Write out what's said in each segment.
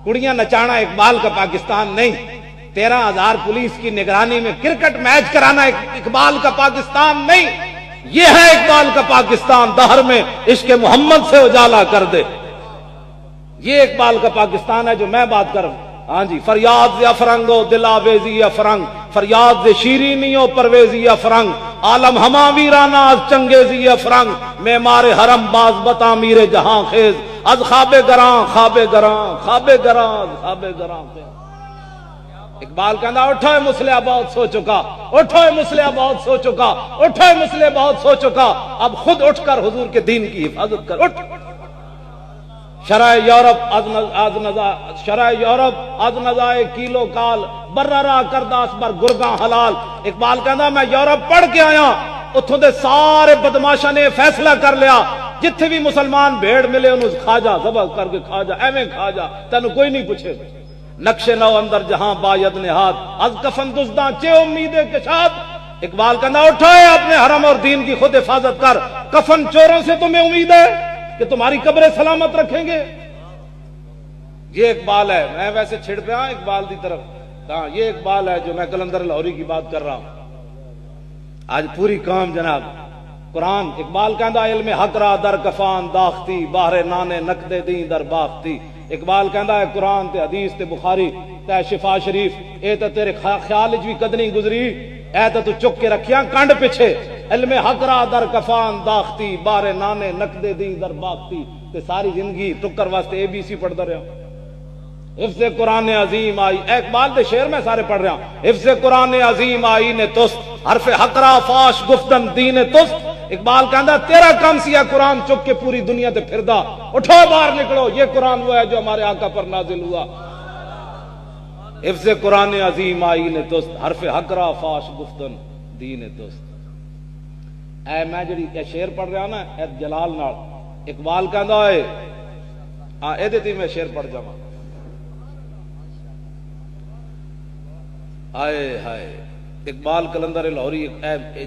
کڑیاں نچانا اقبال کا پاکستان نہیں، 13,000 پولیس کی نگرانی میں کرکٹ میچ کرانا اقبال کا پاکستان نہیں، یہ ہے اقبال کا پاکستان، دہر میں عشق محمد سے اجالا کر دے، یہ اقبال کا پاکستان ہے جو میں بات کر رہا ہوں۔ ہاں جی، فریاد ز افرنگو دل آویزی افرنگ، فریاد ز شیرینیو پرویزی افرنگ، عالم ہما ویرانا از چنگیزی افرنگ، معمار حرم باز بتعمیر جہاں خیز، از خواب گراں خواب گراں خواب گراں خواب گراں۔ اقبال کہنا اٹھو مسلح بہت سو چکا، اٹھو مسلح بہت سو چکا، اٹھو مسلح بہت سو چکا، اب خود اٹھ کر حضور کے دین کی حفاظت کر، اٹھ۔ شرع یورپ از نزائے کیلو کال، بررا کرداس بر گرگاں حلال۔ اقبال کہنا میں یورپ پڑھ کے آیا، اتھوں دے سارے بدماشاں نے فیصلہ کر لیا جتھے بھی مسلمان بھیڑ ملے انہوں کھا جا، ذبح کر کے کھا جا، ایویں کھا جا، تینوں کوئی نہیں پوچھے۔ نقش نو اندر جہاں باید نہاد، از کفن دزداں چے امید کشاد۔ اقبال کہنا اٹھائے اپنے حرم اور دین کی خود حفاظت کر، کفن چوروں سے تمہیں امید ہے کہ تمہاری قبریں سلامت رکھیں گے؟ یہ اقبال ہے، میں ویسے چھڑ پہ ہاں اقبال دی طرف، ہاں یہ اقبال ہے جو میں قلندر لاہوری کی بات کر رہا ہوں۔ آج پوری قوم جناب قرآن، اقبال کہندا علم حق را در کفان داختی، باہر نانے نقد دین در باختی۔ اقبال کہندا ہے قرآن تے حدیث تے بخاری تے شفا شریف، اے تے تیرے خیال وچ بھی کدنی گزری، اے تے تو چک کے رکھیاں کنڈ پیچھے، علم حق را در کفان داختی، باہر نانے نقد دین در باختی، تے ساری زندگی ٹکر واسطے اے بی سی پڑھدا رہا۔ حفظ قرآن عظیم آئی، اقبال دے شعر میں سارے پڑھ رہا ہوں۔ حفظ قرآن عظیم آئی نے تست، حرف حقرا فاش گفتن دین تست۔ اقبال کہندا تیرا کام سیا قرآن چک کے پوری دنیا تے پھردا، اٹھو باہر نکلو، یہ قرآن وہ ہے جو ہمارے آقا پر نازل ہوا۔ حفظ قرآن عظیم آئی نے تست، حرف حقرا فاش گفتن دین تست۔ اے میں جڑی اے شعر پڑھ رہا نا اے جلال نال، اقبال کہندا ہے ہاں اے تے میں شعر پڑھ جاواں۔ آئے ہائے اقبال کلندر لاہوری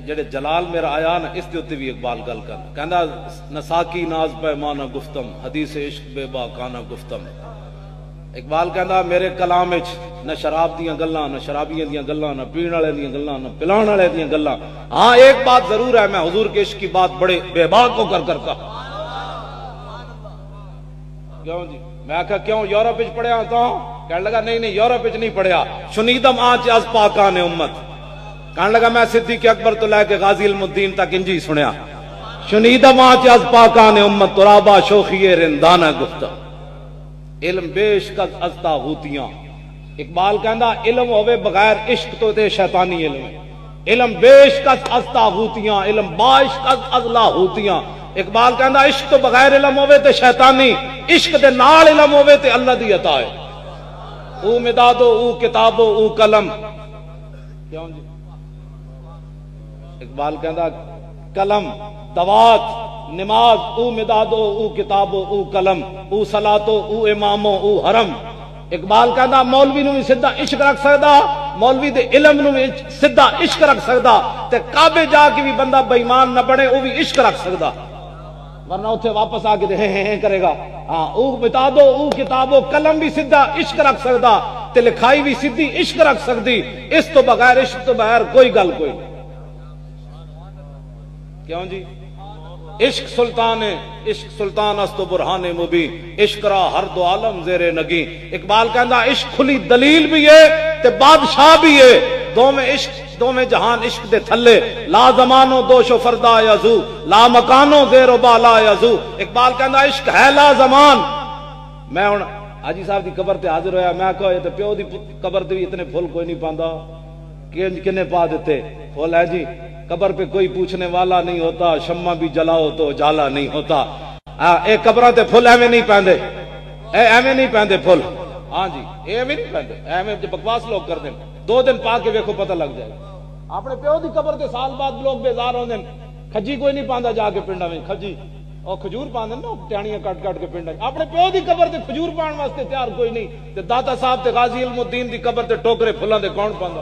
جڑے جلال میرا آیا نا اس کے بھی اقبال گل کرنا، کہنا نساکی ناز پیمانہ گفتم، حدیث عشق بے باکانہ گفتم۔ اقبال کہنا میرے کلام وچ نہ شراب دیاں گلاں، نہ شرابیاں دیاں گلاں، نہ پینے والے دیاں گلاں، نہ پلان والے دیاں گلاں۔ ہاں ایک بات ضرور ہے، میں حضور کے عشق کی بات بڑے بے باک ہو کر کرتا۔ کیوں جی؟ میں کہا کیوں یورپ وچ پڑھیا تو کہنے لگا نہیں یورپ وچ نہیں پڑھیا، شنیدم آنچ از پاکان امت۔ کہنے لگا میں صدیق اکبر تو لے کے غازی علم الدین تک انجی سنیا، شنیدم آنچ از پاکان امت ترابا شوخی رندانہ گفتہ۔ علم بیش کز از تاغوتیاں، اقبال کہندا علم ہوئے بغیر عشق تو تے شیطانی علم ہے، علم بیش کز از تاغوتیاں، علم باش کز از لاہوتیاں۔ اقبال کہندا عشق تو بغیر علم ہوئے تے شیطانی، عشق دے نال علم ہوئے تے اللہ دی عطا ہے۔ او مدادو او کتابو او قلم۔ کیوں جی؟ اقبال کہندا قلم دوات نماز او مدادو او کتابو او قلم، او صلاتو او امامو او حرم۔ اقبال کہندا مولوی نو بھی سیدھا عشق رکھ سکدا، مولوی دے علم نو بھی سیدھا عشق رکھ سکدا، تے کعبے جا کے بھی بندہ بے ایمان نہ بنے او بھی عشق رکھ سکدا، ورنہ اتھے واپس آ کے ہیں کرے گا۔ ہاں او بتا دو او کتابو قلم بھی سیدھا عشق رکھ سکدا، تے لکھائی بھی سیدھی عشق رکھ سکدی، اس تو بغیر عشق تو بغیر کوئی گل کوئی نہیں۔ کیوں جی؟ عشق سلطان ہے، عشق سلطان است و برہان مبین، عشق را ہر دو عالم زیر نگین۔ اقبال کہندا عشق کھلی دلیل بھی ہے تے بادشاہ بھی ہے، دو میں عشق دو میں جہان عشق دے تھلے، لا زمانو دوش و فردا یزو، لا مکانو زیر و بالا یزو۔ اقبال کہندا عشق ہے لا زمان۔ میں ہن حاجی صاحب دی قبر تے حاضر ہویا، میں کہا یہ تے پیو دی قبر تے بھی اتنے پھول کوئی نہیں پاندا، کنے پا دیتے پھول ہے جی؟ قبر پہ کوئی پوچھنے والا نہیں ہوتا، شمع بھی جلاؤ تو اجالا نہیں ہوتا۔ اے قبراں تے پھول ایویں نہیں پہندے، اے ایویں نہیں پہندے پھول، ہاں جی ایویں نہیں پہندے، ایویں جو بکواس لوگ کر دیں، 2 دن پا کے ویکھو پتہ لگ جائے۔ اپنے پیو دی قبر تے سال بعد لوگ بیزار ہوندے، کھجی کوئی نہیں پاندا جا کے پنڈاں وچ، کھجی اور کھجور پاندے نا ٹہنیاں کٹ کٹ کے پنڈاں، اپنے پیو دی قبر تے کھجور پان واسطے تیار کوئی نہیں، تے داتا صاحب تے غازی علم الدین دی قبر تے ٹوکرے پھلاں دے کون پاندا؟